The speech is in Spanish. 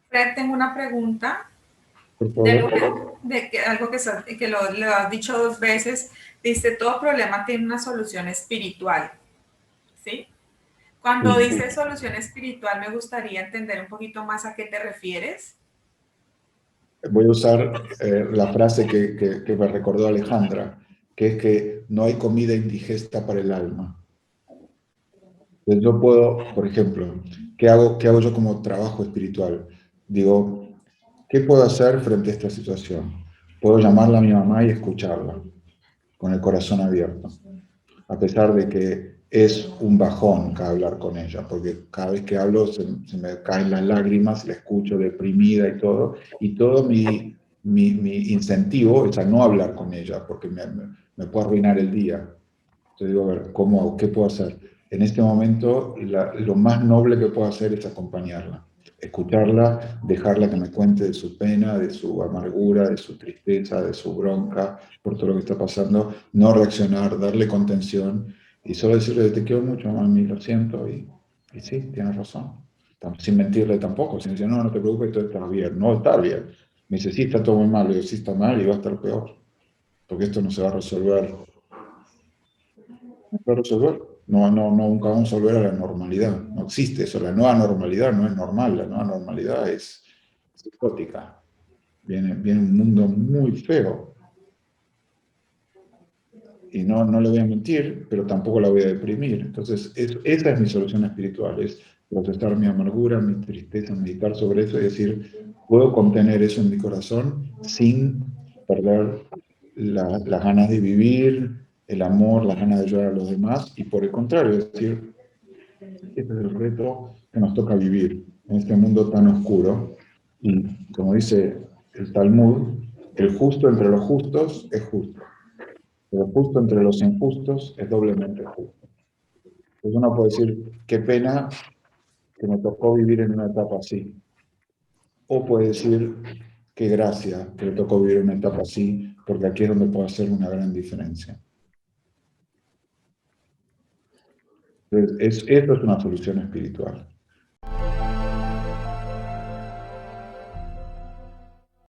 Fred, tengo una pregunta. Por De, favor. algo que lo has dicho 2 veces. Dice, todo problema tiene una solución espiritual. ¿Sí? Cuando Sí. dices solución espiritual, me gustaría entender un poquito más a qué te refieres. Voy a usar la frase que me recordó Alejandra, que es que no hay comida indigesta para el alma. Entonces yo puedo, por ejemplo, qué hago yo como trabajo espiritual? Digo, ¿qué puedo hacer frente a esta situación? Puedo llamarla a mi mamá y escucharla, con el corazón abierto, a pesar de que es un bajón cada hablar con ella, porque cada vez que hablo se me caen las lágrimas, la escucho deprimida y todo mi incentivo es a no hablar con ella, porque me puede arruinar el día. Entonces digo, a ver, ¿cómo hago? ¿Qué puedo hacer? En este momento, lo más noble que puedo hacer es acompañarla, escucharla, dejarla que me cuente de su pena, de su amargura, de su tristeza, de su bronca por todo lo que está pasando, no reaccionar, darle contención y solo decirle, te quiero mucho, mami, lo siento, y sí, tienes razón. Sin mentirle tampoco, sin decir, no, no te preocupes, todo está bien, no está bien. Me dice, sí, está todo muy mal, le digo, sí, está mal y va a estar peor, porque esto no se va a resolver para resolver. No, no, no, nunca vamos a volver a la normalidad. No existe eso. La nueva normalidad no es normal. La nueva normalidad es psicótica. Viene un mundo muy feo. Y no, no le voy a mentir, pero tampoco la voy a deprimir. Entonces, esa es mi solución espiritual. Es procesar mi amargura, mi tristeza, meditar sobre eso y decir, puedo contener eso en mi corazón sin perder las ganas de vivir, el amor, las ganas de ayudar a los demás. Y por el contrario, es decir, este es el reto que nos toca vivir en este mundo tan oscuro. Y como dice el Talmud, el justo entre los justos es justo, pero justo entre los injustos es doblemente justo. Entonces uno puede decir, qué pena que me tocó vivir en una etapa así. O puede decir, qué gracia que me tocó vivir en una etapa así, porque aquí es donde puedo hacer una gran diferencia. Entonces, esto es una solución espiritual.